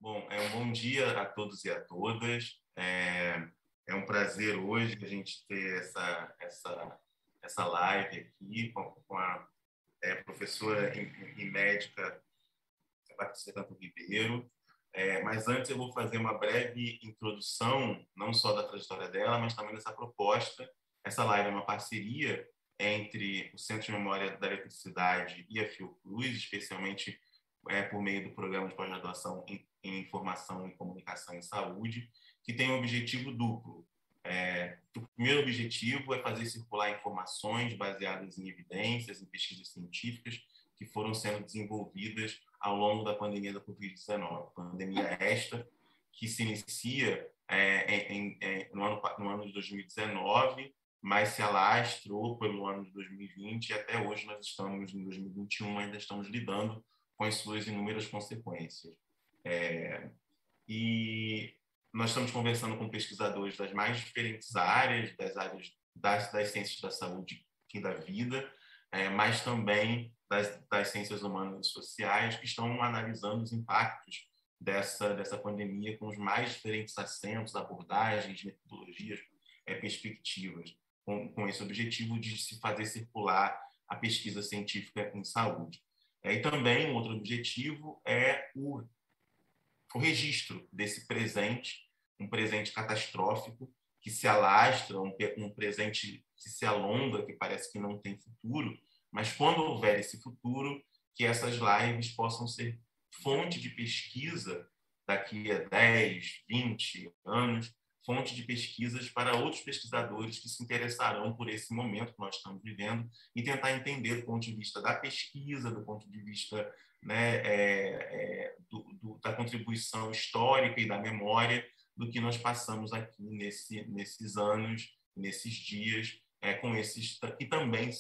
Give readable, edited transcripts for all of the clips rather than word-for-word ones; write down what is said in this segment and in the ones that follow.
Bom, um bom dia a todos e a todas. É um prazer hoje a gente ter essa live aqui com a professora e médica Patrícia Canto Ribeiro. Mas antes eu vou fazer uma breve introdução, não só da trajetória dela, mas também dessa proposta. Essa live é uma parceria entre o Centro de Memória da Eletricidade e a Fiocruz, especialmente por meio do programa de pós-graduação em Informação e Comunicação em Saúde, que tem um objetivo duplo. O primeiro objetivo é fazer circular informações baseadas em evidências, em pesquisas científicas que foram sendo desenvolvidas ao longo da pandemia da Covid-19. Pandemia esta que se inicia no ano de 2019, mas se alastrou pelo ano de 2020 e até hoje nós estamos em 2021, ainda estamos lidando com as suas inúmeras consequências. E nós estamos conversando com pesquisadores das mais diferentes áreas, das ciências da saúde e da vida, mas também das ciências humanas e sociais, que estão analisando os impactos dessa pandemia com os mais diferentes acentos, abordagens, metodologias, perspectivas, com esse objetivo de se fazer circular a pesquisa científica em saúde. E também um outro objetivo é o registro desse presente, um presente catastrófico que se alastra, um presente que se alonga, que parece que não tem futuro, mas quando houver esse futuro, que essas lives possam ser fonte de pesquisa daqui a 10, 20 anos, fonte de pesquisas para outros pesquisadores que se interessarão por esse momento que nós estamos vivendo e tentar entender do ponto de vista da pesquisa, do ponto de vista da contribuição histórica e da memória do que nós passamos aqui nesses anos, nesses dias, com esses que também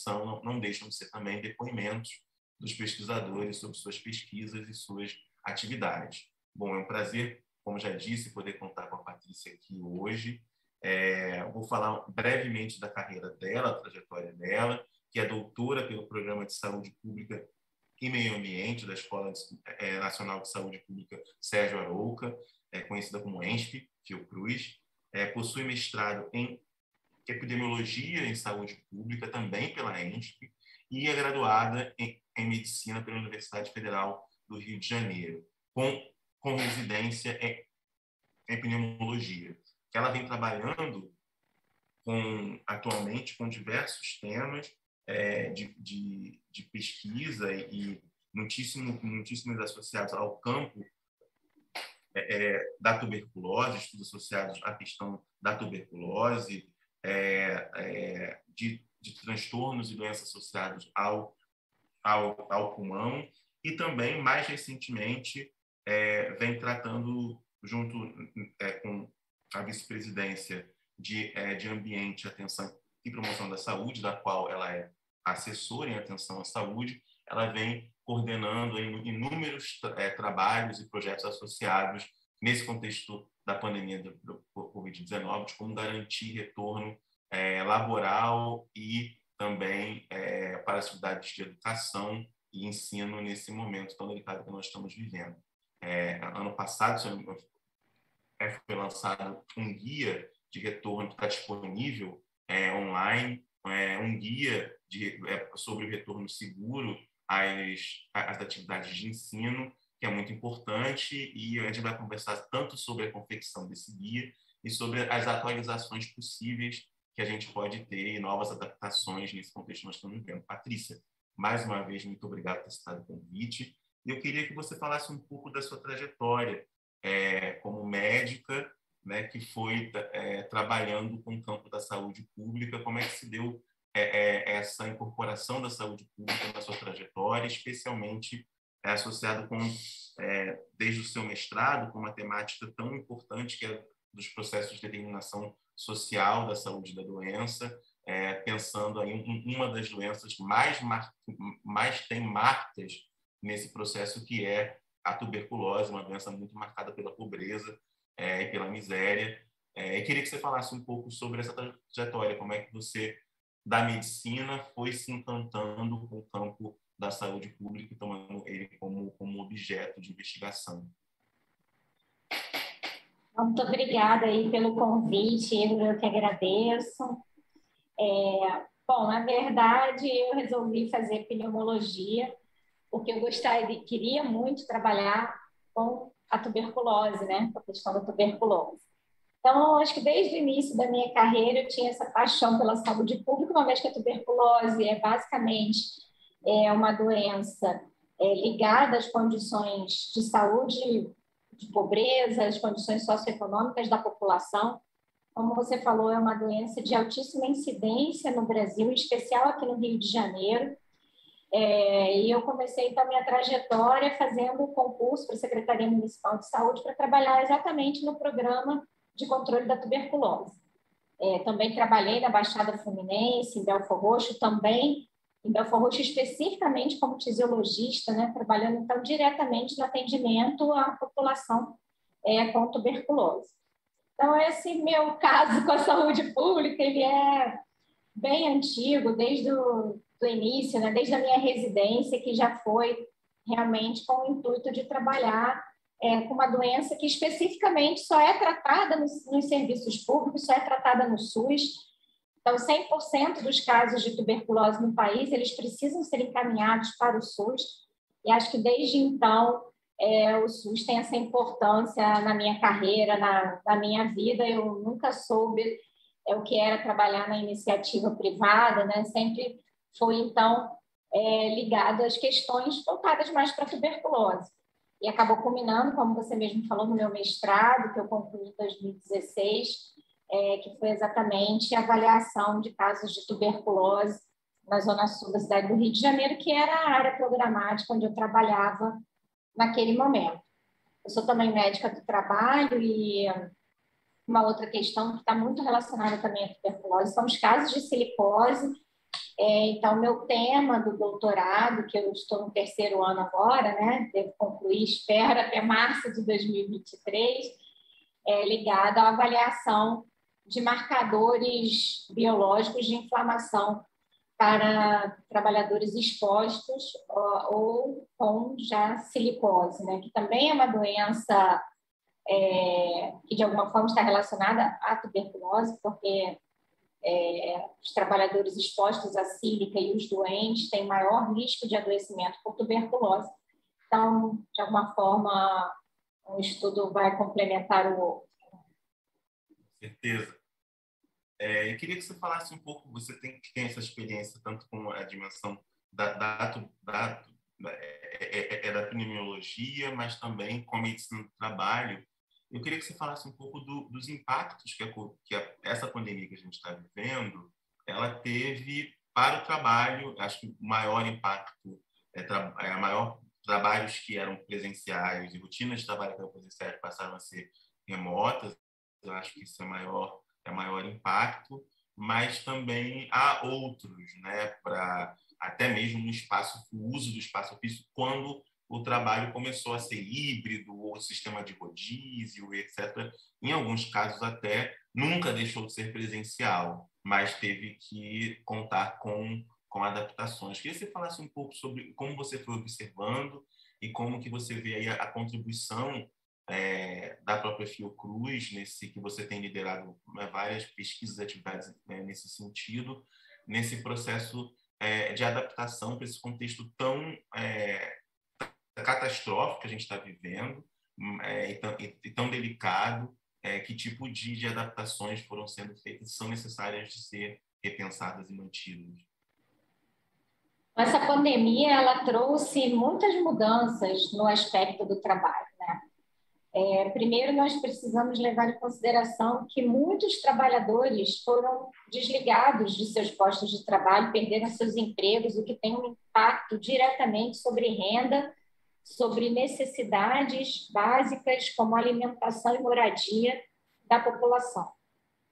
não deixam de ser também depoimentos dos pesquisadores sobre suas pesquisas e suas atividades. Bom, é um prazer, como já disse, poder contar com a Patrícia aqui hoje. Vou falar brevemente da carreira dela, da trajetória dela, que é doutora pelo Programa de Saúde Pública e Meio Ambiente da Escola Nacional de Saúde Pública Sérgio Arouca, conhecida como ENSP, Fiocruz. Possui mestrado em Epidemiologia em Saúde Pública, também pela ENSP, e é graduada em Medicina pela Universidade Federal do Rio de Janeiro, com residência em Epidemiologia. Ela vem trabalhando atualmente com diversos temas de pesquisa e muitíssimos associados ao campo da tuberculose, estudos associados à questão da tuberculose, de transtornos e doenças associados ao pulmão, e também, mais recentemente, vem tratando, junto com a vice-presidência de Ambiente, Atenção e Promoção da Saúde, da qual ela é assessora em atenção à saúde, ela vem coordenando inúmeros trabalhos e projetos associados nesse contexto da pandemia do Covid-19, de como garantir retorno laboral e também para as atividades de educação e ensino nesse momento tão delicado que nós estamos vivendo. Ano passado foi lançado um guia de retorno que está disponível online, um guia sobre o retorno seguro às atividades de ensino, que é muito importante, e a gente vai conversar tanto sobre a confecção desse guia e sobre as atualizações possíveis que a gente pode ter e novas adaptações nesse contexto que nós estamos vivendo. Patrícia, mais uma vez, muito obrigado por ter citado o convite. Eu queria que você falasse um pouco da sua trajetória como médica, né, que foi trabalhando com o campo da saúde pública. Como é que se deu essa incorporação da saúde pública na sua trajetória, especialmente associado com, desde o seu mestrado, com uma temática tão importante que é dos processos de determinação social da saúde da doença, pensando aí uma das doenças mais tem marcas nesse processo, que é a tuberculose, uma doença muito marcada pela pobreza e pela miséria. Eu queria que você falasse um pouco sobre essa trajetória, como é que você, da medicina, foi se encantando com o campo da saúde pública e tomando ele como objeto de investigação. Muito obrigada aí pelo convite, eu que agradeço. Bom, na verdade, eu resolvi fazer pneumologia porque eu queria muito trabalhar com a tuberculose, né? Com a questão da tuberculose. Então, acho que desde o início da minha carreira eu tinha essa paixão pela saúde pública, uma vez que a tuberculose é basicamente uma doença ligada às condições de saúde, de pobreza, às condições socioeconômicas da população. Como você falou, é uma doença de altíssima incidência no Brasil, em especial aqui no Rio de Janeiro. E eu comecei, então, a minha trajetória fazendo o concurso para a Secretaria Municipal de Saúde para trabalhar exatamente no programa de controle da tuberculose. Também trabalhei na Baixada Fluminense, em Belford Roxo, também em Belford Roxo especificamente como fisiologista, né, trabalhando, então, diretamente no atendimento à população com tuberculose. Então, esse meu caso com a saúde pública, ele é bem antigo, desde o do início, né? Desde a minha residência, que já foi realmente com o intuito de trabalhar com uma doença que especificamente só é tratada nos serviços públicos, só é tratada no SUS. Então, 100% dos casos de tuberculose no país, eles precisam ser encaminhados para o SUS. E acho que desde então, o SUS tem essa importância na minha carreira, na minha vida. Eu nunca soube o que era trabalhar na iniciativa privada, né? Sempre foi, então, ligado às questões voltadas mais para a tuberculose. E acabou culminando, como você mesmo falou, no meu mestrado, que eu concluí em 2016, que foi exatamente a avaliação de casos de tuberculose na zona sul da cidade do Rio de Janeiro, que era a área programática onde eu trabalhava naquele momento. Eu sou também médica do trabalho e uma outra questão que está muito relacionada também à tuberculose são os casos de silicose. Então, meu tema do doutorado, que eu estou no terceiro ano agora, né, devo concluir, espero, até março de 2023, é ligado à avaliação de marcadores biológicos de inflamação para trabalhadores expostos ou com já silicose, né, que também é uma doença que de alguma forma está relacionada à tuberculose, porque os trabalhadores expostos à sílica e os doentes têm maior risco de adoecimento por tuberculose. Então, de alguma forma, um estudo vai complementar o outro. Com certeza. Eu queria que você falasse um pouco, você tem essa experiência tanto com a dimensão da epidemiologia, mas também com a medicina do trabalho. Eu queria que você falasse um pouco dos impactos que essa pandemia que a gente está vivendo, ela teve para o trabalho. Acho que o maior impacto maior trabalhos que eram presenciais e rotinas de trabalho que eram presenciais passaram a ser remotas. Eu acho que isso é maior impacto, mas também há outros, né, para até mesmo o uso do espaço físico, quando o trabalho começou a ser híbrido, ou sistema de rodízio, etc. Em alguns casos até nunca deixou de ser presencial, mas teve que contar com adaptações. Queria que você falasse um pouco sobre como você foi observando e como que você vê aí a contribuição da própria Fiocruz, nesse que você tem liderado várias pesquisas e atividades nesse sentido, nesse processo de adaptação para esse contexto tão catastrófico que a gente está vivendo e tão delicado. Que tipo de adaptações foram sendo feitas e são necessárias de ser repensadas e mantidas? Essa pandemia, ela trouxe muitas mudanças no aspecto do trabalho, né? Primeiro, nós precisamos levar em consideração que muitos trabalhadores foram desligados de seus postos de trabalho, perderam seus empregos, o que tem um impacto diretamente sobre renda, sobre necessidades básicas como alimentação e moradia da população.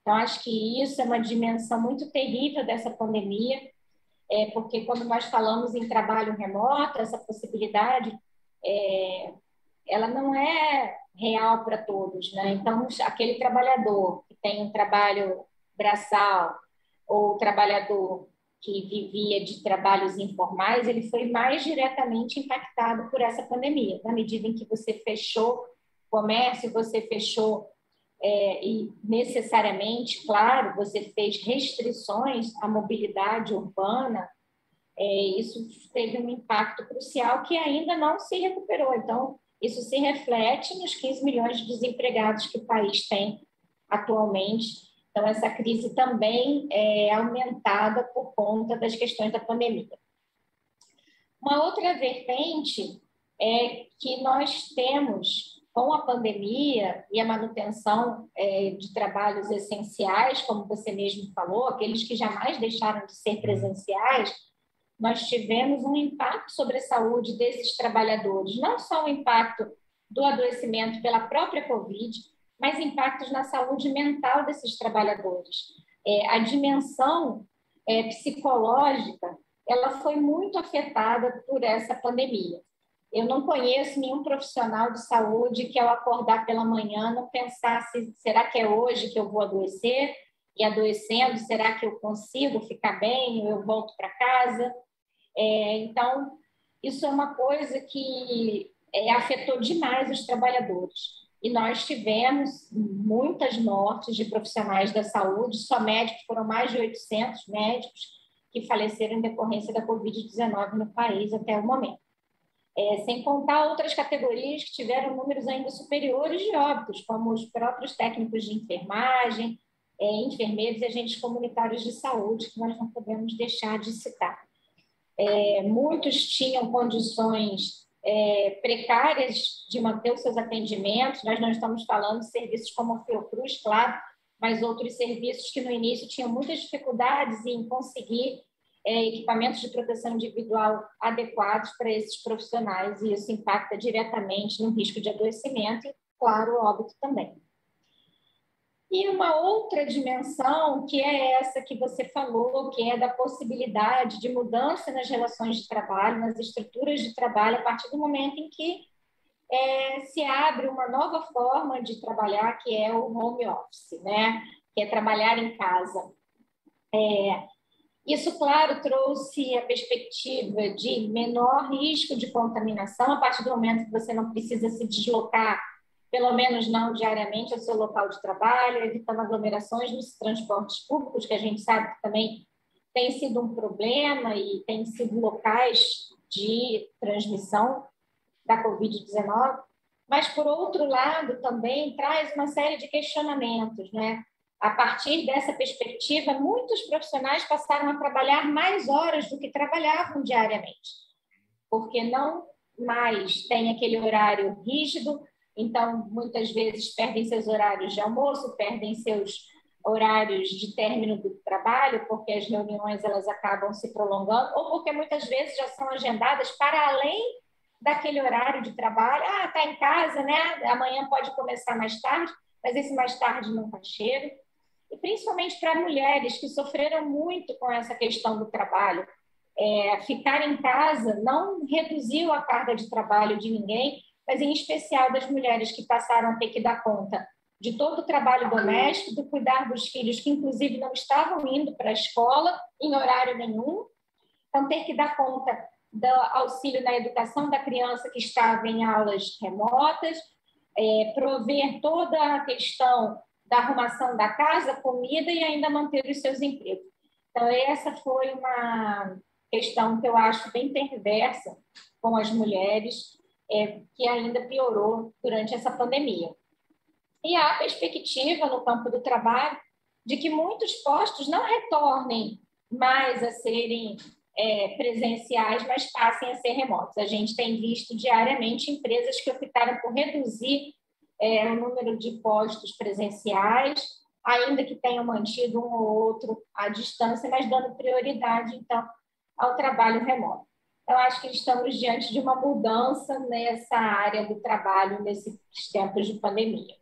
Então, acho que isso é uma dimensão muito terrível dessa pandemia, porque quando nós falamos em trabalho remoto, essa possibilidade ela não é real para todos, né? Então, aquele trabalhador que tem um trabalho braçal ou trabalhador que vivia de trabalhos informais, ele foi mais diretamente impactado por essa pandemia. Na medida em que você fechou comércio, você fechou e necessariamente, claro, você fez restrições à mobilidade urbana, isso teve um impacto crucial que ainda não se recuperou. Então, isso se reflete nos 15 milhões de desempregados que o país tem atualmente. Então, essa crise também é aumentada por conta das questões da pandemia. Uma outra vertente é que nós temos, com a pandemia e a manutenção de trabalhos essenciais, como você mesmo falou, aqueles que jamais deixaram de ser presenciais, nós tivemos um impacto sobre a saúde desses trabalhadores, não só o impacto do adoecimento pela própria Covid, mas impactos na saúde mental desses trabalhadores. A dimensão psicológica, ela foi muito afetada por essa pandemia. Eu não conheço nenhum profissional de saúde que, ao acordar pela manhã, não pensasse, será que é hoje que eu vou adoecer? E adoecendo, será que eu consigo ficar bem ou eu volto para casa? Então, isso é uma coisa que afetou demais os trabalhadores. E nós tivemos muitas mortes de profissionais da saúde, só médicos, foram mais de 800 médicos que faleceram em decorrência da Covid-19 no país até o momento. Sem contar outras categorias que tiveram números ainda superiores de óbitos, como os próprios técnicos de enfermagem, enfermeiros e agentes comunitários de saúde, que nós não podemos deixar de citar. Muitos tinham condições precárias de manter os seus atendimentos. Nós não estamos falando de serviços como a Fiocruz, claro, mas outros serviços que no início tinham muitas dificuldades em conseguir equipamentos de proteção individual adequados para esses profissionais, e isso impacta diretamente no risco de adoecimento e, claro, óbito também. E uma outra dimensão, que é essa que você falou, que é da possibilidade de mudança nas relações de trabalho, nas estruturas de trabalho, a partir do momento em que se abre uma nova forma de trabalhar, que é o home office, né? Que é trabalhar em casa. Isso, claro, trouxe a perspectiva de menor risco de contaminação, a partir do momento que você não precisa se deslocar, pelo menos não diariamente, ao seu local de trabalho, evitando aglomerações nos transportes públicos, que a gente sabe que também tem sido um problema e tem sido locais de transmissão da Covid-19. Mas, por outro lado, também traz uma série de questionamentos, né? A partir dessa perspectiva, muitos profissionais passaram a trabalhar mais horas do que trabalhavam diariamente, porque não mais tem aquele horário rígido, então, muitas vezes, perdem seus horários de almoço, perdem seus horários de término do trabalho, porque as reuniões elas acabam se prolongando, ou porque muitas vezes já são agendadas para além daquele horário de trabalho. Está em casa, né? Amanhã pode começar mais tarde, mas esse mais tarde não está cheio. E principalmente para mulheres que sofreram muito com essa questão do trabalho. Ficar em casa não reduziu a carga de trabalho de ninguém, mas em especial das mulheres que passaram a ter que dar conta de todo o trabalho doméstico, do cuidar dos filhos que, inclusive, não estavam indo para a escola em horário nenhum. Então, ter que dar conta do auxílio na educação da criança que estava em aulas remotas, prover toda a questão da arrumação da casa, comida e ainda manter os seus empregos. Então, essa foi uma questão que eu acho bem perversa com as mulheres, que ainda piorou durante essa pandemia. E há a perspectiva no campo do trabalho de que muitos postos não retornem mais a serem presenciais, mas passem a ser remotos. A gente tem visto diariamente empresas que optaram por reduzir o número de postos presenciais, ainda que tenham mantido um ou outro à distância, mas dando prioridade, então, ao trabalho remoto. Então, acho que estamos diante de uma mudança nessa área do trabalho nesses tempos de pandemia.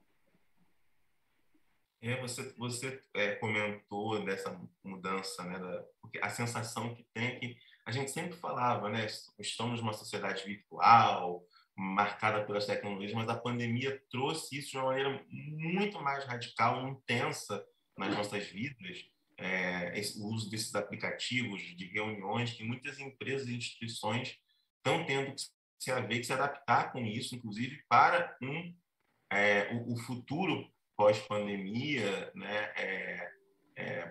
Você comentou dessa mudança, né? Porque a sensação que tem é que a gente sempre falava, né? Estamos numa sociedade virtual, marcada pelas tecnologias, mas a pandemia trouxe isso de uma maneira muito mais radical e intensa nas nossas vidas. O uso desses aplicativos de reuniões que muitas empresas e instituições estão tendo que se adaptar com isso, inclusive para o futuro pós-pandemia, né?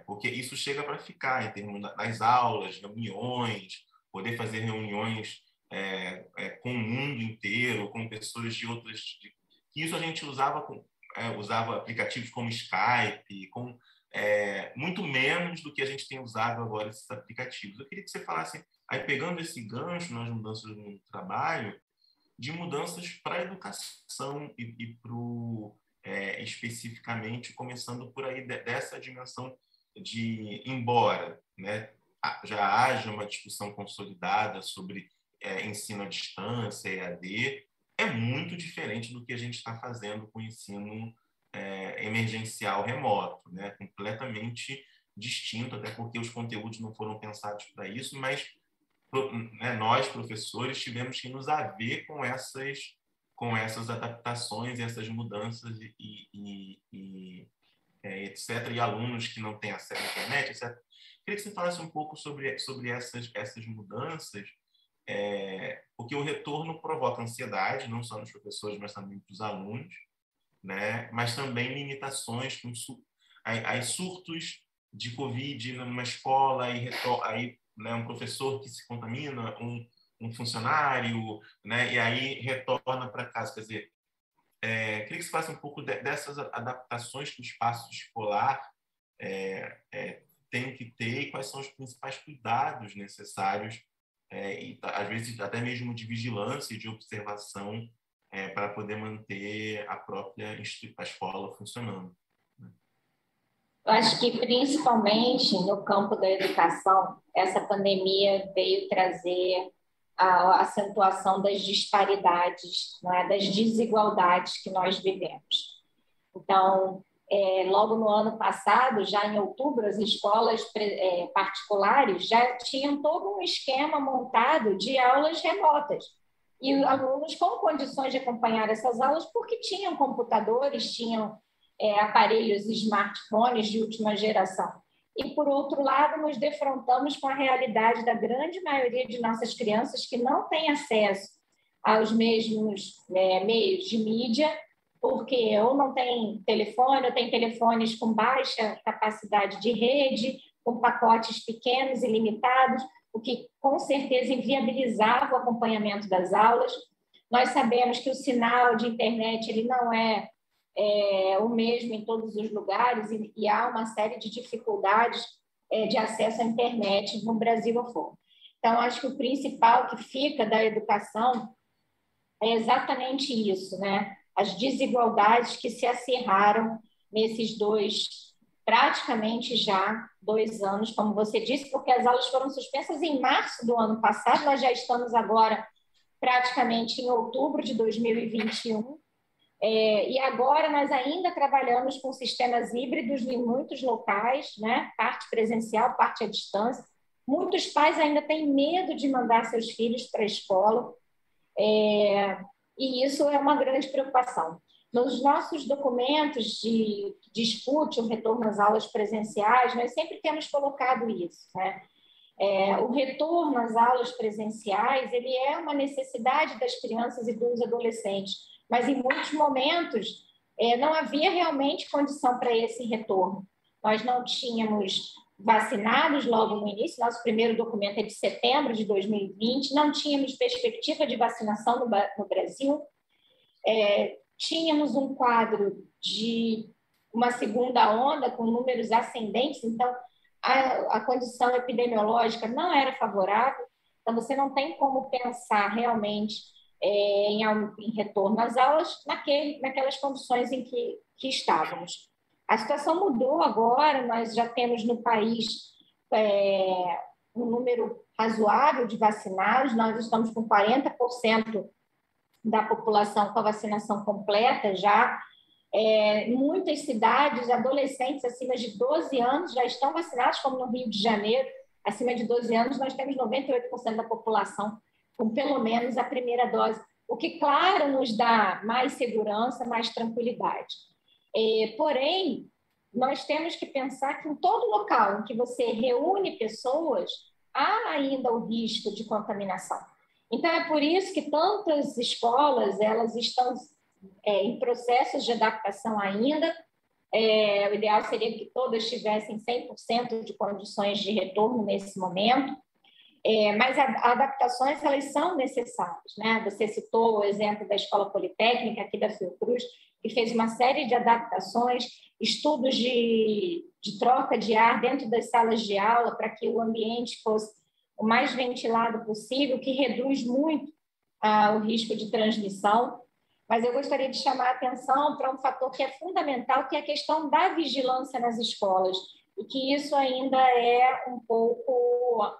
Porque isso chega para ficar em termos das aulas, reuniões, poder fazer reuniões com o mundo inteiro, com pessoas de outras. Isso a gente usava aplicativos como Skype, muito menos do que a gente tem usado agora esses aplicativos. Eu queria que você falasse, aí pegando esse gancho nas mudanças no trabalho, de mudanças para a educação e especificamente, começando por aí dessa dimensão de, embora, né, já haja uma discussão consolidada sobre ensino à distância, EAD, é muito diferente do que a gente está fazendo com o ensino emergencial remoto, né, completamente distinto, até porque os conteúdos não foram pensados para isso, mas nós, professores, tivemos que nos haver com essas adaptações, essas mudanças etc. E alunos que não têm acesso à internet, etc. Queria que você falasse um pouco sobre essas mudanças, porque o retorno provoca ansiedade, não só nos professores, mas também para os alunos, né? Mas também limitações, aí surtos de Covid numa escola, aí né, um professor que se contamina, um funcionário, né, e aí retorna para casa. Quer dizer, queria que você falasse um pouco dessas adaptações que o espaço escolar tem que ter e quais são os principais cuidados necessários, e às vezes até mesmo de vigilância e de observação para poder manter a própria a escola funcionando. Eu acho que, principalmente no campo da educação, essa pandemia veio trazer a acentuação das disparidades, né, das desigualdades que nós vivemos. Então, logo no ano passado, já em outubro, as escolas particulares já tinham todo um esquema montado de aulas remotas. E alunos com condições de acompanhar essas aulas, porque tinham computadores, tinham aparelhos smartphones de última geração. E, por outro lado, nos defrontamos com a realidade da grande maioria de nossas crianças que não têm acesso aos mesmos meios de mídia, porque ou não tem telefone, ou tem telefones com baixa capacidade de rede, com pacotes pequenos e limitados, o que com certeza inviabilizava o acompanhamento das aulas. Nós sabemos que o sinal de internet ele não é o mesmo em todos os lugares e há uma série de dificuldades de acesso à internet no Brasil afora. Então, acho que o principal que fica da educação é exatamente isso, né? As desigualdades que se acirraram nesses praticamente já 2 anos, como você disse, porque as aulas foram suspensas em março do ano passado, nós já estamos agora praticamente em outubro de 2021, e agora nós ainda trabalhamos com sistemas híbridos em muitos locais, né? Parte presencial, parte à distância. Muitos pais ainda têm medo de mandar seus filhos para a escola, e isso é uma grande preocupação. Nos nossos documentos de discute o retorno às aulas presenciais, nós sempre temos colocado isso, né? O retorno às aulas presenciais ele é uma necessidade das crianças e dos adolescentes, mas em muitos momentos não havia realmente condição para esse retorno. Nós não tínhamos vacinados logo no início, nosso primeiro documento é de setembro de 2020, não tínhamos perspectiva de vacinação no Brasil, tínhamos um quadro de uma segunda onda com números ascendentes, então a condição epidemiológica não era favorável, então você não tem como pensar realmente em retorno às aulas naquelas condições em que estávamos. A situação mudou agora, nós já temos no país um número razoável de vacinados, nós estamos com 40% da população com a vacinação completa já. Muitas cidades, adolescentes acima de 12 anos já estão vacinados, como no Rio de Janeiro, acima de 12 anos nós temos 98% da população com pelo menos a primeira dose, o que, claro, nos dá mais segurança, mais tranquilidade. Porém, nós temos que pensar que em todo local em que você reúne pessoas, há ainda o risco de contaminação. Então, é por isso que tantas escolas elas estão em processos de adaptação ainda, O ideal seria que todas tivessem 100% de condições de retorno nesse momento, mas adaptações elas são necessárias, né? Você citou o exemplo da Escola Politécnica aqui da Fiocruz, que fez uma série de adaptações, estudos de troca de ar dentro das salas de aula para que o ambiente fosse o mais ventilado possível, que reduz muito o risco de transmissão. Mas eu gostaria de chamar a atenção para um fator que é fundamental, que é a questão da vigilância nas escolas, e que isso ainda é um pouco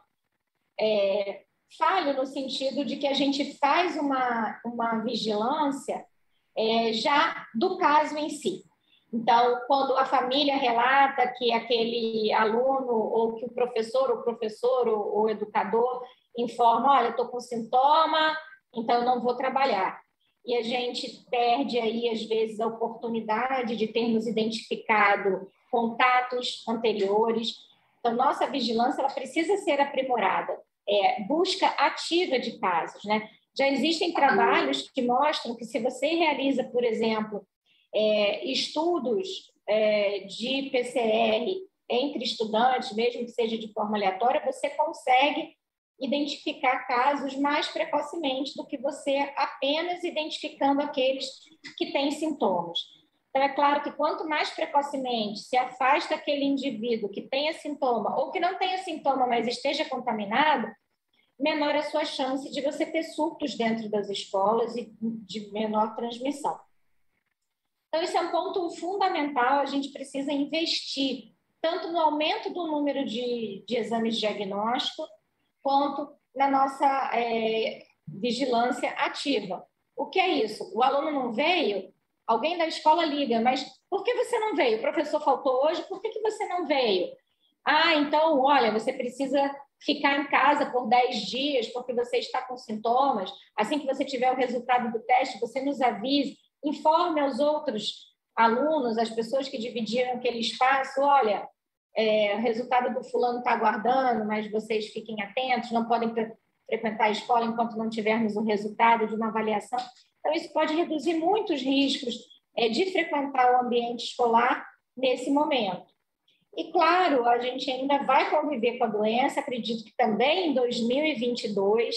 falho no sentido de que a gente faz uma vigilância já do caso em si. Então, quando a família relata que aquele aluno ou que o professor ou o educador informa, olha, estou com sintoma, então eu não vou trabalhar. E a gente perde aí, às vezes, a oportunidade de termos identificado contatos anteriores. Então, nossa vigilância ela precisa ser aprimorada. Busca ativa de casos, né? Já existem trabalhos que mostram que se você realiza, por exemplo, estudos de PCR entre estudantes, mesmo que seja de forma aleatória, você consegue identificar casos mais precocemente do que você apenas identificando aqueles que têm sintomas. Então, é claro que quanto mais precocemente se afasta aquele indivíduo que tenha sintoma ou que não tenha sintoma, mas esteja contaminado, menor a sua chance de você ter surtos dentro das escolas e de menor transmissão. Então, esse é um ponto fundamental, a gente precisa investir tanto no aumento do número de exames de diagnóstico, quanto na nossa vigilância ativa. O que é isso? O aluno não veio, alguém da escola liga, mas por que você não veio? O professor faltou hoje, por que você não veio? Então, olha, você precisa ficar em casa por 10 dias porque você está com sintomas. Assim que você tiver o resultado do teste, você nos avise, informe aos outros alunos, as pessoas que dividiram aquele espaço, olha, o resultado do fulano está aguardando, mas vocês fiquem atentos, não podem frequentar a escola enquanto não tivermos o resultado de uma avaliação. Então, isso pode reduzir muitos riscos de frequentar o ambiente escolar nesse momento. E, claro, a gente ainda vai conviver com a doença, acredito que também em 2022,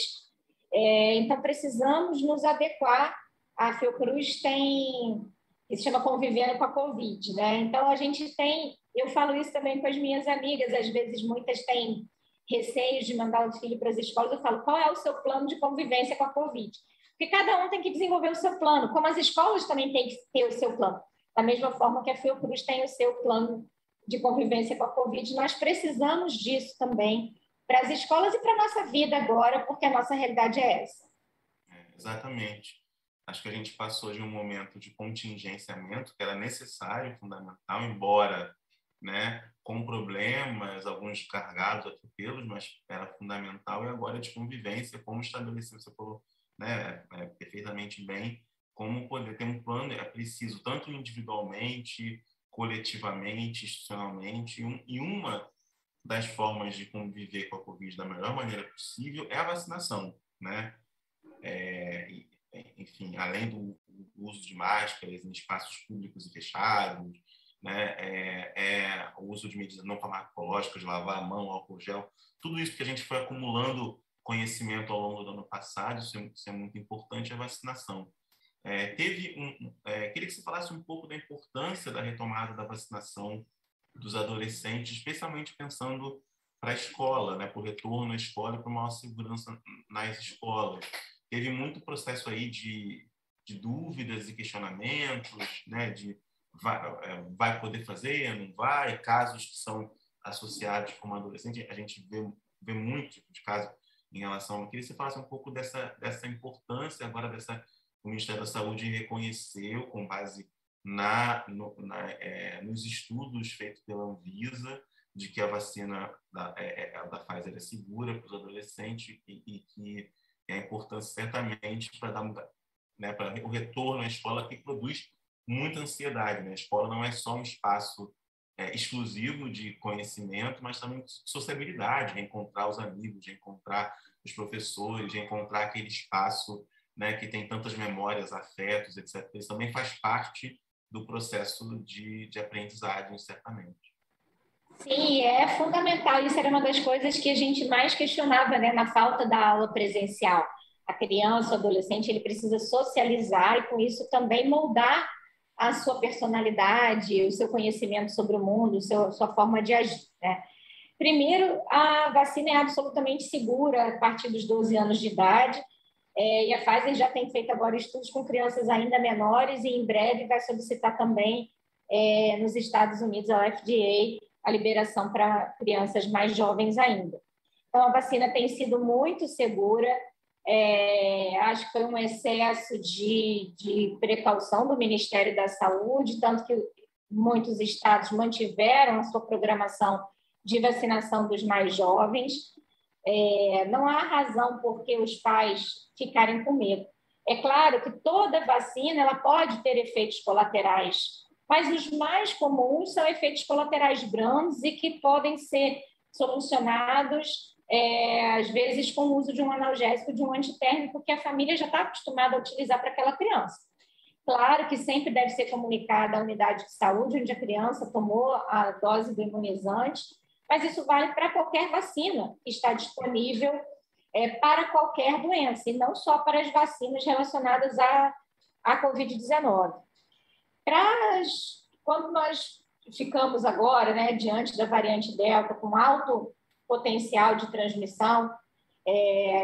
então precisamos nos adequar. A Fiocruz tem, que se chama Convivendo com a Covid, né? Então, a gente tem, eu falo isso também com as minhas amigas, às vezes muitas têm receios de mandar o filho para as escolas, eu falo, qual é o seu plano de convivência com a Covid? Porque cada um tem que desenvolver o seu plano, como as escolas também têm que ter o seu plano. Da mesma forma que a Fiocruz tem o seu plano de convivência com a Covid, nós precisamos disso também para as escolas e para a nossa vida agora, porque a nossa realidade é essa. Exatamente. Acho que a gente passou de um momento de contingenciamento que era necessário, fundamental, embora, né, com problemas, alguns carregados, atropelos, mas era fundamental, e agora de convivência, como estabelecer, você falou, né, perfeitamente bem, como poder ter um plano, é preciso tanto individualmente, coletivamente, institucionalmente, e uma das formas de conviver com a Covid da melhor maneira possível é a vacinação, né? Enfim, além do uso de máscaras em espaços públicos e fechados, né? O uso de medidas não farmacológicas, lavar a mão, álcool gel, tudo isso que a gente foi acumulando conhecimento ao longo do ano passado, isso é muito importante, a vacinação. Queria que você falasse um pouco da importância da retomada da vacinação dos adolescentes, especialmente pensando para a escola, né, para o retorno à escola e para maior segurança nas escolas. Teve muito processo aí de dúvidas e questionamentos, né, de vai poder fazer, não vai, casos que são associados com adolescente, a gente vê muito tipo de caso em relação. Eu queria que você falasse um pouco dessa importância agora o Ministério da Saúde reconheceu com base nos estudos feitos pela Anvisa de que a vacina da Pfizer é segura para os adolescentes e que é importante certamente para dar, né, para o retorno à escola, que produz muita ansiedade, né? A escola não é só um espaço exclusivo de conhecimento, mas também de sociabilidade, reencontrar os amigos, reencontrar os professores, reencontrar aquele espaço, né, que tem tantas memórias, afetos, etc. Isso também faz parte do processo de aprendizagem, certamente. Sim, é fundamental. Isso era uma das coisas que a gente mais questionava, né, na falta da aula presencial. A criança, o adolescente, ele precisa socializar e, com isso, também moldar a sua personalidade, o seu conhecimento sobre o mundo, sua forma de agir, né? Primeiro, a vacina é absolutamente segura a partir dos 12 anos de idade, e a Pfizer já tem feito agora estudos com crianças ainda menores e em breve vai solicitar também nos Estados Unidos, a FDA, a liberação para crianças mais jovens ainda. Então, a vacina tem sido muito segura. Acho que foi um excesso de precaução do Ministério da Saúde, tanto que muitos estados mantiveram a sua programação de vacinação dos mais jovens. Não há razão por que os pais ficarem com medo. É claro que toda vacina ela pode ter efeitos colaterais, mas os mais comuns são efeitos colaterais brandos e que podem ser solucionados, às vezes, com o uso de um analgésico, de um antitérmico, que a família já está acostumada a utilizar para aquela criança. Claro que sempre deve ser comunicada à unidade de saúde onde a criança tomou a dose do imunizante, mas isso vale para qualquer vacina que está disponível para qualquer doença, e não só para as vacinas relacionadas à Covid-19. Quando nós ficamos agora, né, diante da variante Delta, com alto potencial de transmissão,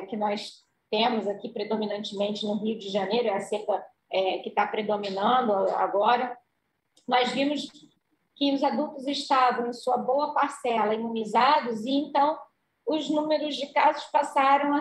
que nós temos aqui predominantemente no Rio de Janeiro, é a cepa que está predominando agora, nós vimos que os adultos estavam, em sua boa parcela, imunizados, e então os números de casos passaram a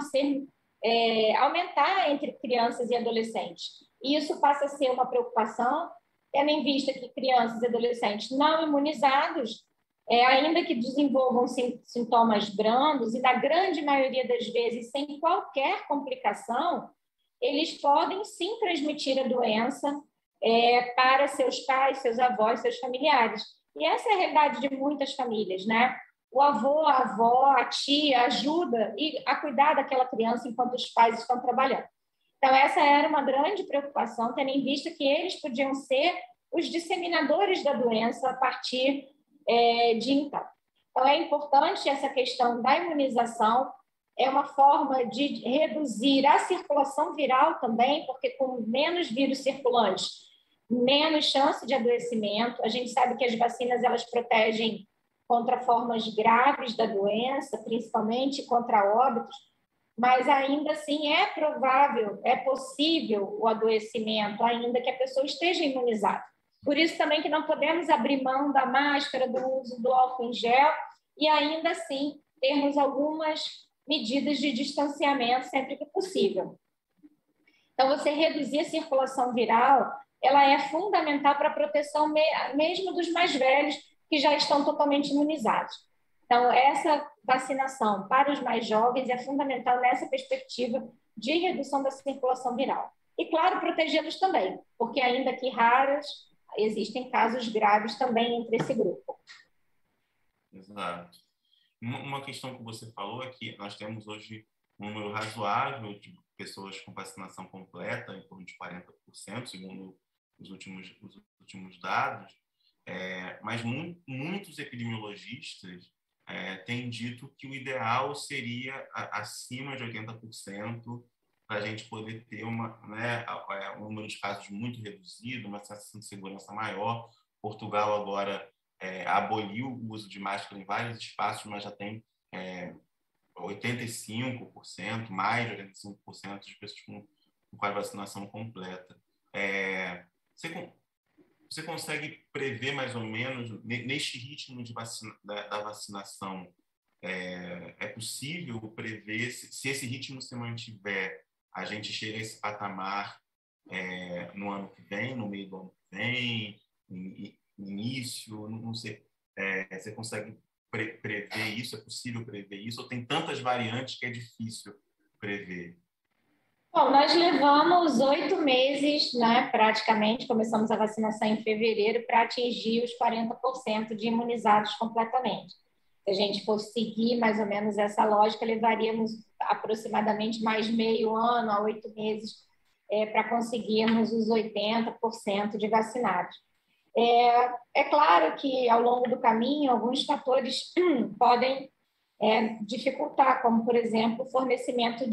aumentar entre crianças e adolescentes. E isso passa a ser uma preocupação, tendo em vista que crianças e adolescentes não imunizados, ainda que desenvolvam sintomas brandos, e na grande maioria das vezes sem qualquer complicação, eles podem sim transmitir a doença para seus pais, seus avós, seus familiares. E essa é a realidade de muitas famílias, né? O avô, a avó, a tia ajuda a cuidar daquela criança enquanto os pais estão trabalhando. Então, essa era uma grande preocupação, tendo em vista que eles podiam ser os disseminadores da doença a partir de então. Então, é importante essa questão da imunização, é uma forma de reduzir a circulação viral também, porque com menos vírus circulantes, menos chance de adoecimento. A gente sabe que as vacinas elas protegem contra formas graves da doença, principalmente contra óbitos, mas ainda assim é provável, é possível o adoecimento, ainda que a pessoa esteja imunizada. Por isso também que não podemos abrir mão da máscara, do uso do álcool em gel e ainda assim termos algumas medidas de distanciamento sempre que possível. Então, você reduzir a circulação viral, ela é fundamental para a proteção mesmo dos mais velhos que já estão totalmente imunizados. Então, essa vacinação para os mais jovens é fundamental nessa perspectiva de redução da circulação viral. E, claro, protegê-los também, porque ainda que raros, existem casos graves também entre esse grupo. Exato. Uma questão que você falou é que nós temos hoje um número razoável de pessoas com vacinação completa, em torno de 40%, segundo os últimos dados, mas muitos epidemiologistas têm dito que o ideal seria acima de 80%, para a gente poder ter um número de casos muito reduzido, uma sensação de segurança maior. Portugal agora aboliu o uso de máscara em vários espaços, mas já tem 85%, mais de 85% de pessoas com a vacinação completa. Você consegue prever mais ou menos, neste ritmo da vacinação, é possível prever, se esse ritmo se mantiver, a gente chega a esse patamar no ano que vem, no meio do ano que vem, início, não sei, você consegue prever isso? É possível prever isso? Ou tem tantas variantes que é difícil prever? Bom, nós levamos 8 meses, né, praticamente, começamos a vacinação em fevereiro para atingir os 40% de imunizados completamente. Se a gente fosse seguir mais ou menos essa lógica, levaríamos aproximadamente mais meio ano a 8 meses para conseguirmos os 80% de vacinados. É claro que, ao longo do caminho, alguns fatores podem dificultar, como, por exemplo, o fornecimento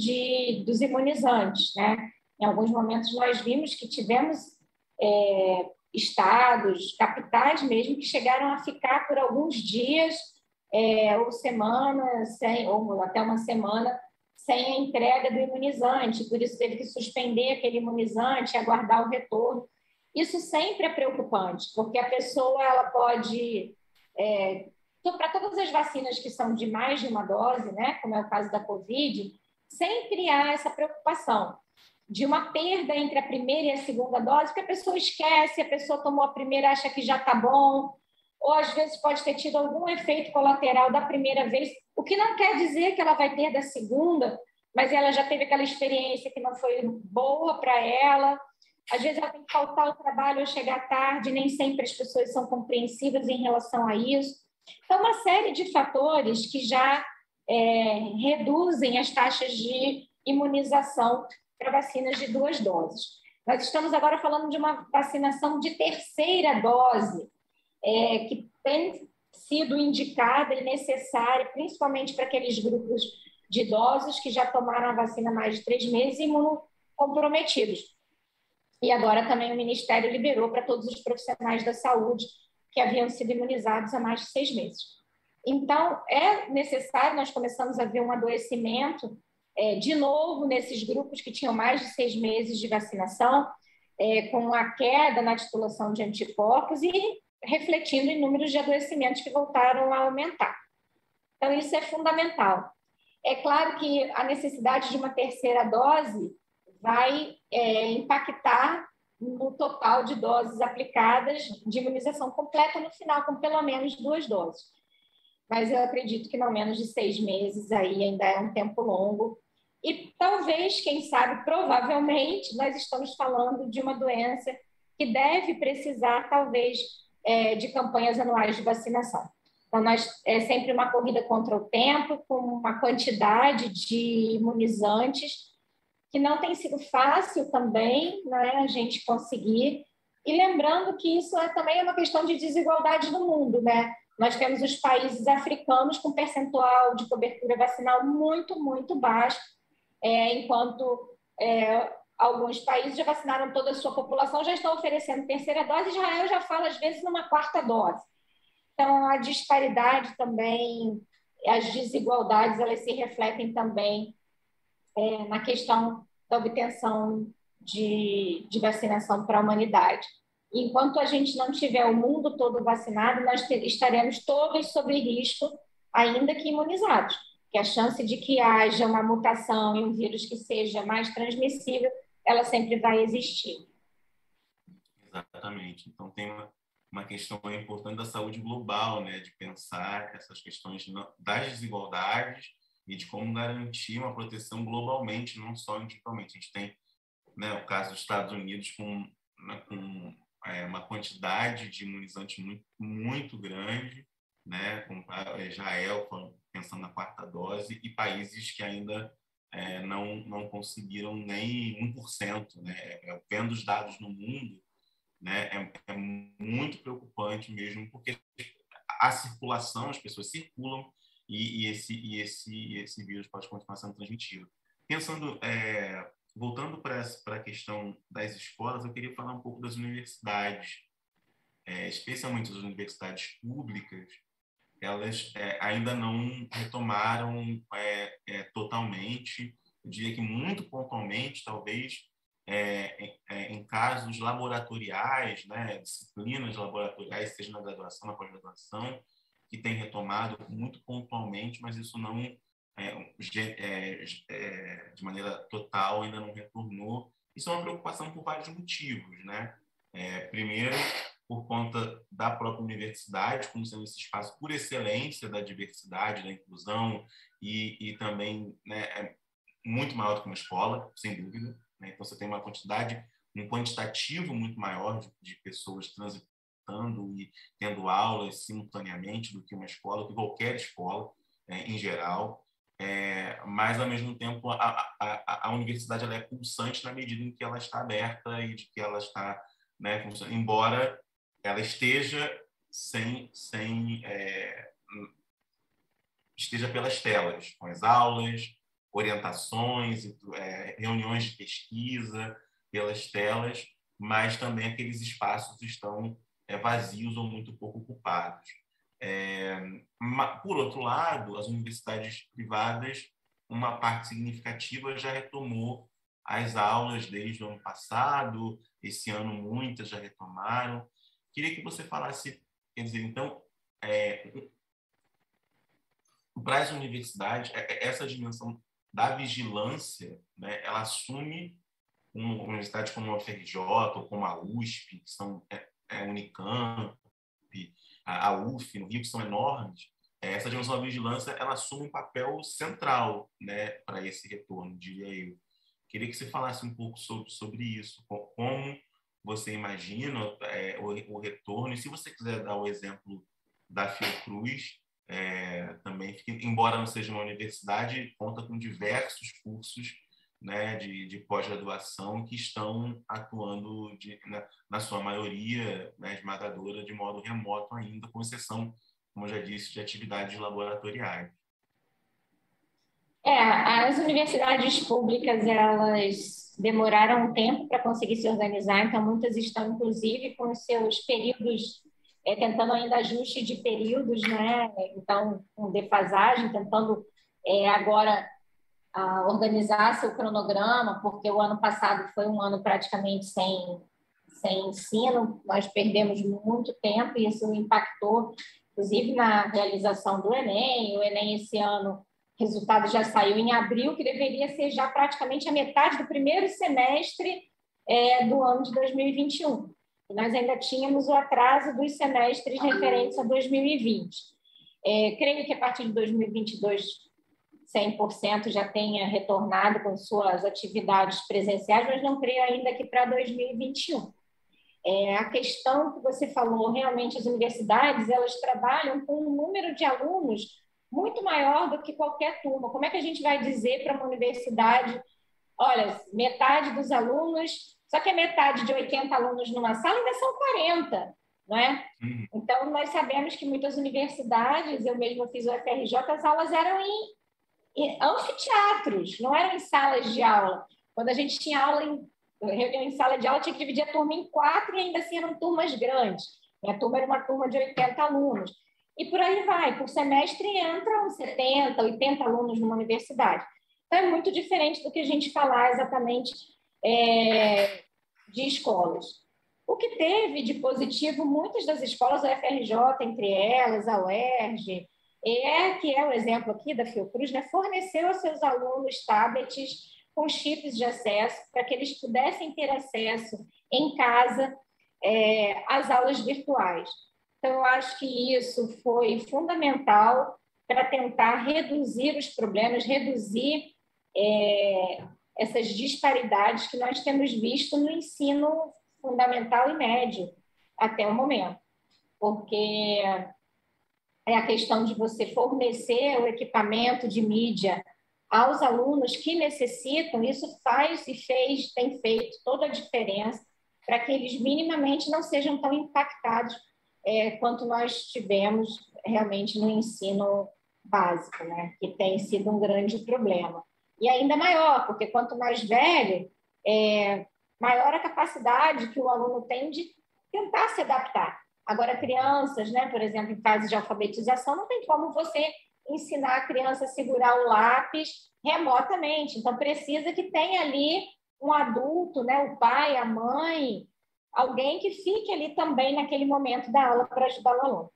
dos imunizantes, né? Em alguns momentos, nós vimos que tivemos estados, capitais mesmo, que chegaram a ficar por alguns dias ou semanas, ou até uma semana, sem a entrega do imunizante. Por isso, teve que suspender aquele imunizante, aguardar o retorno. Isso sempre é preocupante, porque a pessoa ela pode para todas as vacinas que são de mais de uma dose, né, como é o caso da Covid, sempre há essa preocupação de uma perda entre a primeira e a segunda dose, porque a pessoa esquece, a pessoa tomou a primeira, acha que já está bom, ou às vezes pode ter tido algum efeito colateral da primeira vez, o que não quer dizer que ela vai ter da segunda, mas ela já teve aquela experiência que não foi boa para ela. Às vezes ela tem que faltar ao trabalho ou chegar tarde, nem sempre as pessoas são compreensivas em relação a isso. Então, uma série de fatores que já reduzem as taxas de imunização para vacinas de 2 doses. Nós estamos agora falando de uma vacinação de terceira dose, que tem sido indicada e necessária, principalmente para aqueles grupos de idosos que já tomaram a vacina há mais de 3 meses e imunocomprometidos. E agora também o Ministério liberou para todos os profissionais da saúde que haviam sido imunizados há mais de 6 meses. Então, é necessário, nós começamos a ver um adoecimento de novo nesses grupos que tinham mais de 6 meses de vacinação, com a queda na titulação de anticorpos e refletindo em números de adoecimentos que voltaram a aumentar. Então, isso é fundamental. É claro que a necessidade de uma terceira dose vai impactar no total de doses aplicadas de imunização completa no final, com pelo menos 2 doses. Mas eu acredito que não menos de 6 meses aí ainda é um tempo longo. E talvez, quem sabe, provavelmente, nós estamos falando de uma doença que deve precisar, talvez, de campanhas anuais de vacinação. Então, é sempre uma corrida contra o tempo, com uma quantidade de imunizantes que não tem sido fácil também, né, a gente conseguir. E lembrando que isso também é uma questão de desigualdade no mundo, né? Nós temos os países africanos com percentual de cobertura vacinal muito, muito baixo, enquanto alguns países já vacinaram toda a sua população, já estão oferecendo terceira dose, Israel já fala, às vezes, numa 4ª dose. Então, a disparidade também, as desigualdades, elas se refletem também na questão da obtenção de vacinação para a humanidade. Enquanto a gente não tiver o mundo todo vacinado, nós estaremos todos sob risco, ainda que imunizados, que a chance de que haja uma mutação e um vírus que seja mais transmissível, ela sempre vai existir. Exatamente. Então, tem uma questão importante da saúde global, né, de pensar essas questões das desigualdades e de como garantir uma proteção globalmente, não só individualmente. A gente tem, né, o caso dos Estados Unidos com uma quantidade de imunizantes muito, muito grande, né, com Israel pensando na 4ª dose, e países que ainda não conseguiram nem 1%. Né? Vendo os dados no mundo, né, é muito preocupante mesmo, porque a circulação, as pessoas circulam e esse vírus pode continuar sendo transmitido. Voltando para a questão das escolas, eu queria falar um pouco das universidades, especialmente as universidades públicas. Elas ainda não retomaram totalmente, eu diria que muito pontualmente, talvez, em casos laboratoriais, né, disciplinas laboratoriais, seja na graduação, na pós-graduação, que tem retomado muito pontualmente, mas isso não, de maneira total, ainda não retornou. Isso é uma preocupação por vários motivos, né? Primeiro, por conta da própria universidade, como sendo esse espaço por excelência da diversidade, da inclusão, e também, né, muito maior do que uma escola, sem dúvida. Né? Então, você tem uma quantidade, um quantitativo muito maior de pessoas transitando e tendo aulas simultaneamente do que uma escola, do que qualquer escola, em geral. Mas, ao mesmo tempo, a universidade ela é pulsante na medida em que ela está aberta e de que ela está, né, funcionando. Embora ela esteja esteja pelas telas, com as aulas, orientações, reuniões de pesquisa pelas telas, mas também aqueles espaços estão vazios ou muito pouco ocupados. Por outro lado, as universidades privadas, uma parte significativa já retomou as aulas desde o ano passado, esse ano muitas já retomaram. Queria que você falasse, quer dizer, então, para as universidades, essa dimensão da vigilância, né, ela assume uma universidade como a UFRJ ou como a USP, que são a Unicamp, a UF, no Rio, que são enormes. Essa dimensão da vigilância, ela assume um papel central, né, para esse retorno, diria eu. Queria que você falasse um pouco sobre isso, como você imagina o retorno, e se você quiser dar o exemplo da Fiocruz, também, embora não seja uma universidade, conta com diversos cursos, né, de pós-graduação que estão atuando na sua maioria, né, esmagadora, de modo remoto ainda, com exceção, como eu já disse, de atividades laboratoriais. As universidades públicas, elas demoraram um tempo para conseguir se organizar, então muitas estão, inclusive, com os seus períodos, tentando ainda ajuste de períodos, né? Então, com defasagem, tentando agora organizar seu cronograma, porque o ano passado foi um ano praticamente sem ensino, nós perdemos muito tempo e isso impactou, inclusive, na realização do Enem. O Enem esse ano, o resultado já saiu em abril, que deveria ser já praticamente a metade do primeiro semestre do ano de 2021. E nós ainda tínhamos o atraso dos semestres referentes a 2020. Creio que a partir de 2022, 100% já tenha retornado com suas atividades presenciais, mas não creio ainda que para 2021. A questão que você falou, realmente as universidades, elas trabalham com um número de alunos muito maior do que qualquer turma. Como é que a gente vai dizer para uma universidade, olha, metade dos alunos, só que a metade de 80 alunos numa sala ainda são 40, não é? Então, nós sabemos que muitas universidades, eu mesma fiz o FRJ, as aulas eram em anfiteatros, não eram em salas de aula. Quando a gente tinha reunião em sala de aula, tinha que dividir a turma em 4 e ainda assim eram turmas grandes. Minha turma era uma turma de 80 alunos. E por aí vai. Por semestre entram 70, 80 alunos numa universidade. Então, é muito diferente do que a gente falar exatamente de escolas. O que teve de positivo, muitas das escolas, a UFRJ, entre elas, a UERJ, que é o exemplo aqui da Fiocruz, né, forneceu aos seus alunos tablets com chips de acesso para que eles pudessem ter acesso em casa às aulas virtuais. Então, eu acho que isso foi fundamental para tentar reduzir os problemas, reduzir essas disparidades que nós temos visto no ensino fundamental e médio até o momento. Porque a questão de você fornecer o equipamento de mídia aos alunos que necessitam, isso faz e tem feito toda a diferença para que eles minimamente não sejam tão impactados quanto nós tivemos realmente no ensino básico, né? Que tem sido um grande problema. E ainda maior, porque quanto mais velho, maior a capacidade que o aluno tem de tentar se adaptar. Agora, crianças, né, por exemplo, em fase de alfabetização, não tem como você ensinar a criança a segurar o lápis remotamente. Então, precisa que tenha ali um adulto, né, o pai, a mãe, alguém que fique ali também naquele momento da aula para ajudar o aluno.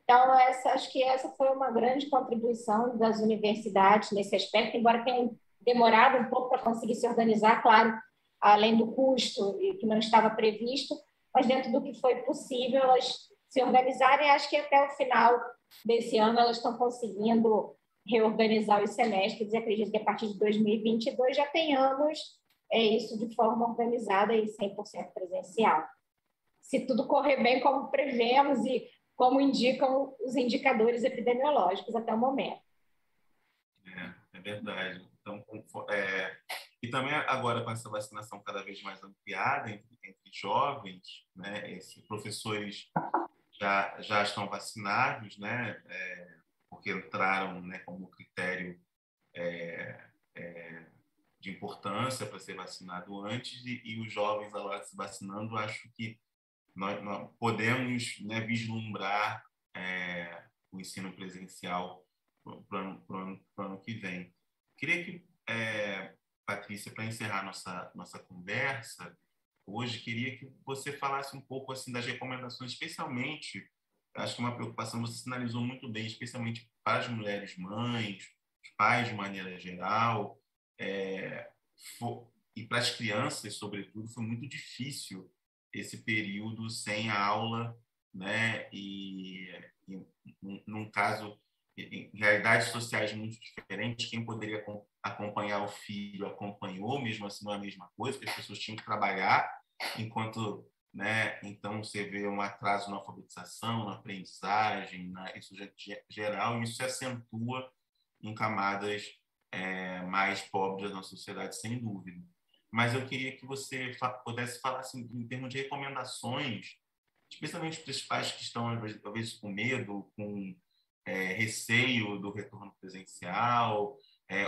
Então, acho que essa foi uma grande contribuição das universidades nesse aspecto, embora tenha demorado um pouco para conseguir se organizar, claro, além do custo que não estava previsto, mas dentro do que foi possível, elas se organizarem. Acho que até o final desse ano elas estão conseguindo reorganizar os semestres, e acredito que a partir de 2022 já tenhamos isso de forma organizada e 100% presencial. Se tudo correr bem como prevemos e como indicam os indicadores epidemiológicos até o momento. É verdade. Então, E também agora com essa vacinação cada vez mais ampliada entre jovens, né, esses professores já estão vacinados, né, porque entraram, né, como critério de importância para ser vacinado antes, e os jovens agora se vacinando, acho que nós podemos, né, vislumbrar o ensino presencial para o ano que vem. Queria que, Patrícia, para encerrar nossa conversa, hoje, queria que você falasse um pouco assim, das recomendações, especialmente, acho que uma preocupação, você sinalizou muito bem, especialmente para as mulheres mães, os pais de maneira geral, e para as crianças, sobretudo, foi muito difícil esse período sem a aula, né? E num caso, em realidades sociais muito diferentes, quem poderia acompanhar o filho acompanhou, mesmo assim não é a mesma coisa, porque as pessoas tinham que trabalhar, enquanto, né? Então você vê um atraso na alfabetização, na aprendizagem, isso geral, e isso se acentua em camadas mais pobres da nossa sociedade, sem dúvida. Mas eu queria que você pudesse falar assim, em termos de recomendações, especialmente para os pais que estão, às vezes, com medo, com receio do retorno presencial,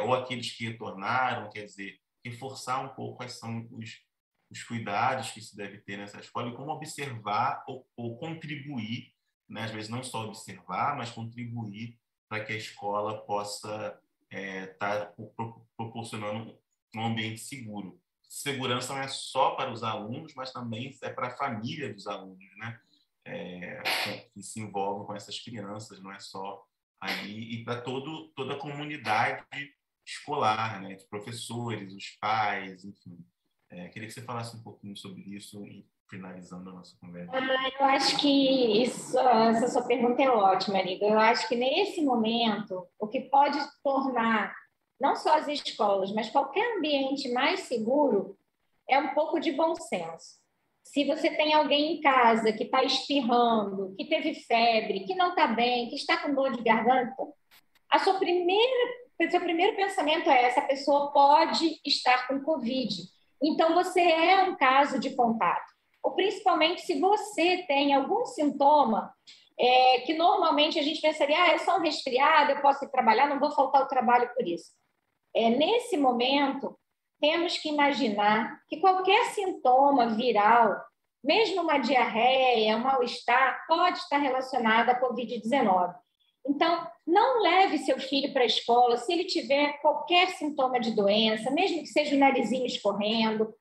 ou aqueles que retornaram, quer dizer, reforçar um pouco quais são os cuidados que se deve ter nessa escola e como observar ou contribuir, né? Às vezes não só observar, mas contribuir para que a escola possa estar proporcionando um ambiente seguro. Segurança não é só para os alunos, mas também é para a família dos alunos, né? Que se envolvem com essas crianças, não é só aí, e para toda a comunidade escolar, né? Os professores, os pais, enfim. Queria que você falasse um pouquinho sobre isso e finalizando a nossa conversa. Eu acho que essa sua pergunta é ótima, amiga. Eu acho que nesse momento, o que pode tornar não só as escolas, mas qualquer ambiente mais seguro é um pouco de bom senso. Se você tem alguém em casa que está espirrando, que teve febre, que não está bem, que está com dor de garganta, seu primeiro pensamento é: essa pessoa pode estar com Covid. Então, você é um caso de contato. Ou principalmente se você tem algum sintoma que normalmente a gente pensaria, é só um resfriado, eu posso ir trabalhar, não vou faltar ao trabalho por isso. Nesse momento, temos que imaginar que qualquer sintoma viral, mesmo uma diarreia, um mal-estar, pode estar relacionado à Covid-19. Então, não leve seu filho para a escola se ele tiver qualquer sintoma de doença, mesmo que seja o narizinho escorrendo.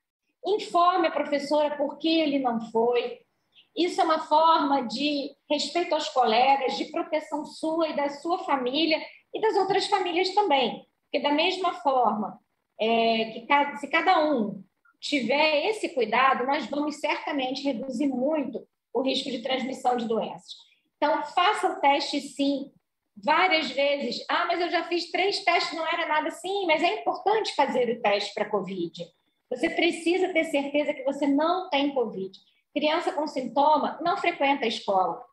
Informe a professora por que ele não foi. Isso é uma forma de respeito aos colegas, de proteção sua e da sua família e das outras famílias também. Porque da mesma forma que se cada um tiver esse cuidado, nós vamos certamente reduzir muito o risco de transmissão de doenças. Então, faça o teste, sim, várias vezes. Mas eu já fiz 3 testes, não era nada. Sim, mas é importante fazer o teste para Covid. Você precisa ter certeza que você não tem Covid. Criança com sintoma não frequenta a escola.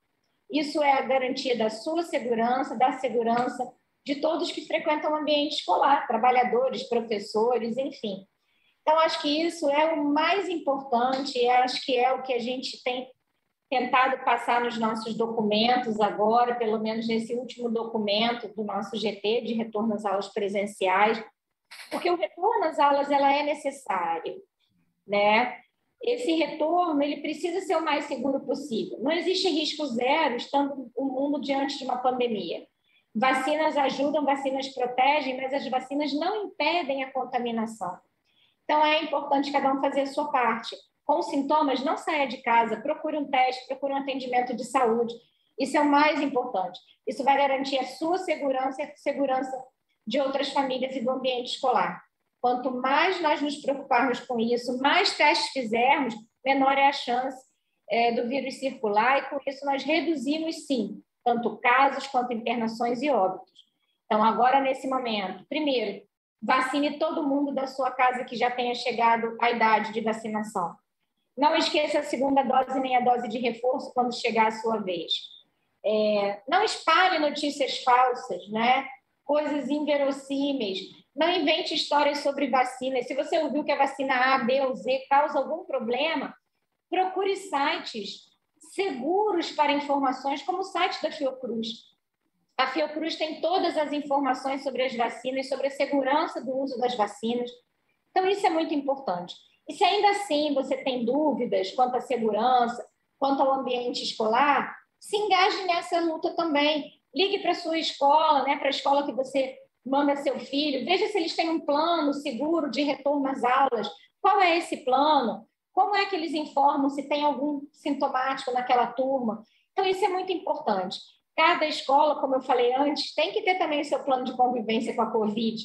Isso é a garantia da sua segurança, da segurança de todos que frequentam o ambiente escolar, trabalhadores, professores, enfim. Então, acho que isso é o mais importante, acho que é o que a gente tem tentado passar nos nossos documentos agora, pelo menos nesse último documento do nosso GT, de retorno às aulas presenciais, porque o retorno às aulas ela é necessário, né? Esse retorno ele precisa ser o mais seguro possível. Não existe risco zero estando o mundo diante de uma pandemia. Vacinas ajudam, vacinas protegem, mas as vacinas não impedem a contaminação. Então, é importante cada um fazer a sua parte. Com sintomas, não saia de casa, procure um teste, procure um atendimento de saúde. Isso é o mais importante. Isso vai garantir a sua segurança e a segurança de outras famílias e do ambiente escolar. Quanto mais nós nos preocuparmos com isso, mais testes fizermos, menor é a chance do vírus circular e, com isso, nós reduzimos, sim, tanto casos quanto internações e óbitos. Então, agora, nesse momento, primeiro, vacine todo mundo da sua casa que já tenha chegado à idade de vacinação. Não esqueça a segunda dose nem a dose de reforço quando chegar a sua vez. Não espalhe notícias falsas, né? Coisas inverossímeis. Não invente histórias sobre vacinas. Se você ouviu que a vacina A, B ou Z causa algum problema, procure sites seguros para informações, como o site da Fiocruz. A Fiocruz tem todas as informações sobre as vacinas, sobre a segurança do uso das vacinas. Então, isso é muito importante. E se ainda assim você tem dúvidas quanto à segurança, quanto ao ambiente escolar, se engaje nessa luta também. Ligue para a sua escola, né, para a escola que você manda seu filho, veja se eles têm um plano seguro de retorno às aulas. Qual é esse plano? Como é que eles informam se tem algum sintomático naquela turma? Então, isso é muito importante. Cada escola, como eu falei antes, tem que ter também o seu plano de convivência com a Covid.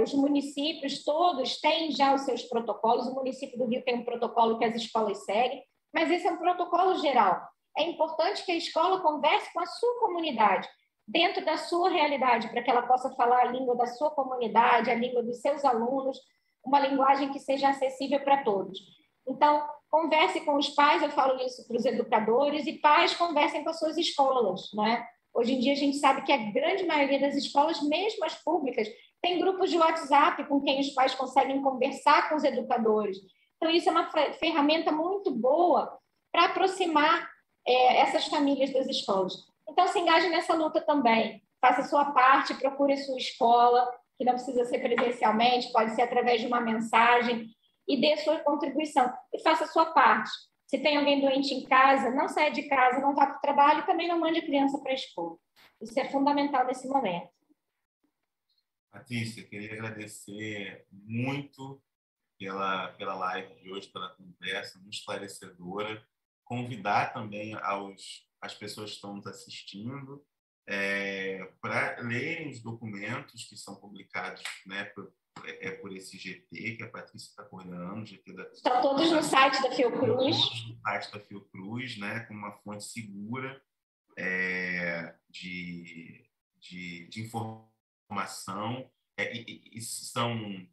Os municípios todos têm já os seus protocolos. O município do Rio tem um protocolo que as escolas seguem, mas esse é um protocolo geral. É importante que a escola converse com a sua comunidade, dentro da sua realidade, para que ela possa falar a língua da sua comunidade, a língua dos seus alunos, uma linguagem que seja acessível para todos. Então, converse com os pais, eu falo isso para os educadores, e pais conversem com as suas escolas, né? Hoje em dia a gente sabe que a grande maioria das escolas, mesmo as públicas, tem grupos de WhatsApp com quem os pais conseguem conversar com os educadores. Então, isso é uma ferramenta muito boa para aproximar essas famílias das escolas. Então, se engaje nessa luta também. Faça a sua parte, procure a sua escola, que não precisa ser presencialmente, pode ser através de uma mensagem, e dê a sua contribuição. E faça a sua parte. Se tem alguém doente em casa, não saia de casa, não vá para o trabalho, e também não mande a criança para a escola. Isso é fundamental nesse momento. Patrícia, queria agradecer muito pela live de hoje, pela conversa muito esclarecedora. Convidar também as pessoas que estão nos assistindo para lerem os documentos que são publicados, né, por esse GT que a Patrícia está coordenando. Estão todos no site da Fiocruz. No site da Fiocruz, né, com uma fonte segura de informação. E são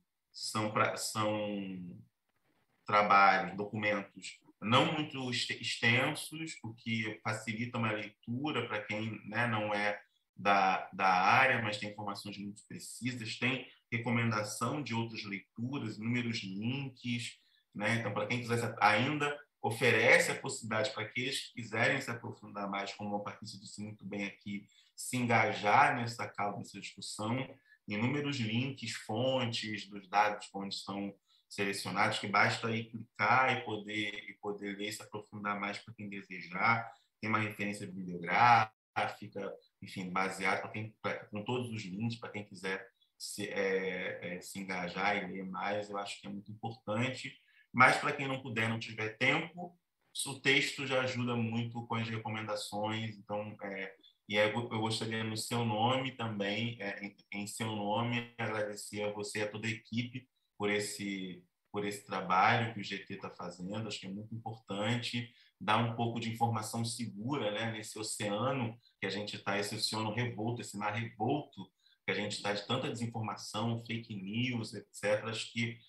trabalhos, documentos não muito extensos, o que facilita uma leitura para quem, né, não é da área, mas tem informações muito precisas, tem recomendação de outras leituras, inúmeros links, né? Então, para quem quiser, ainda oferece a possibilidade para aqueles que quiserem se aprofundar mais, como a Patrícia disse muito bem aqui, se engajar nessa causa, nessa discussão, inúmeros links, fontes dos dados onde são selecionados, que basta aí clicar e poder ler, se aprofundar mais para quem desejar. Tem uma referência bibliográfica, enfim, baseada com todos os links para quem quiser se engajar e ler mais. Eu acho que é muito importante. Mas para quem não puder, não tiver tempo, o texto já ajuda muito com as recomendações. Então, eu gostaria, no seu nome também, em seu nome, agradecer a você e a toda a equipe por esse trabalho que o GT está fazendo. Acho que é muito importante dar um pouco de informação segura, né, nesse oceano que a gente está, esse oceano revolto, esse mar revolto que a gente está, de tanta desinformação, fake news, etc. Acho que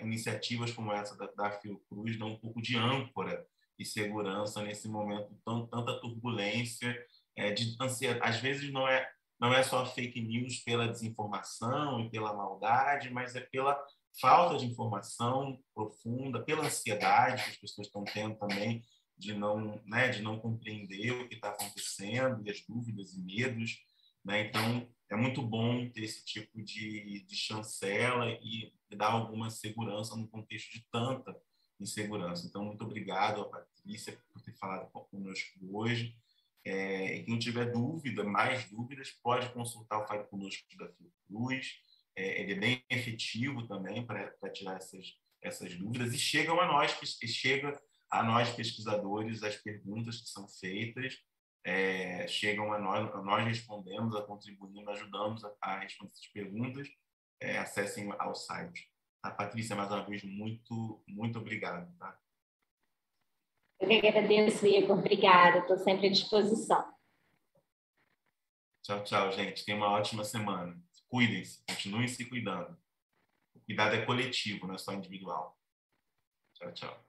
iniciativas como essa da Fiocruz dão um pouco de âncora e segurança nesse momento, tanta turbulência, de ansiedade. Às vezes não é só fake news pela desinformação e pela maldade, mas é pela falta de informação profunda, pela ansiedade que as pessoas estão tendo também de não compreender o que está acontecendo, e as dúvidas e medos, né? Então, é muito bom ter esse tipo de chancela e dar alguma segurança no contexto de tanta insegurança. Então, muito obrigado, Patrícia, por ter falado conosco hoje. Quem tiver mais dúvidas, pode consultar o Fale Conosco da Fiocruz. Ele é bem efetivo também para tirar essas dúvidas, e chega a nós pesquisadores as perguntas que são feitas, chegam a nós respondemos, contribuindo, ajudamos a responder essas perguntas. Acessem ao site. A Patrícia, mais uma vez, muito, muito obrigado. Tá? Eu que agradeço, Igor. Obrigada. Estou sempre à disposição. Tchau, tchau, gente. Tenham uma ótima semana. Cuidem-se, continuem se cuidando. O cuidado é coletivo, não é só individual. Tchau, tchau.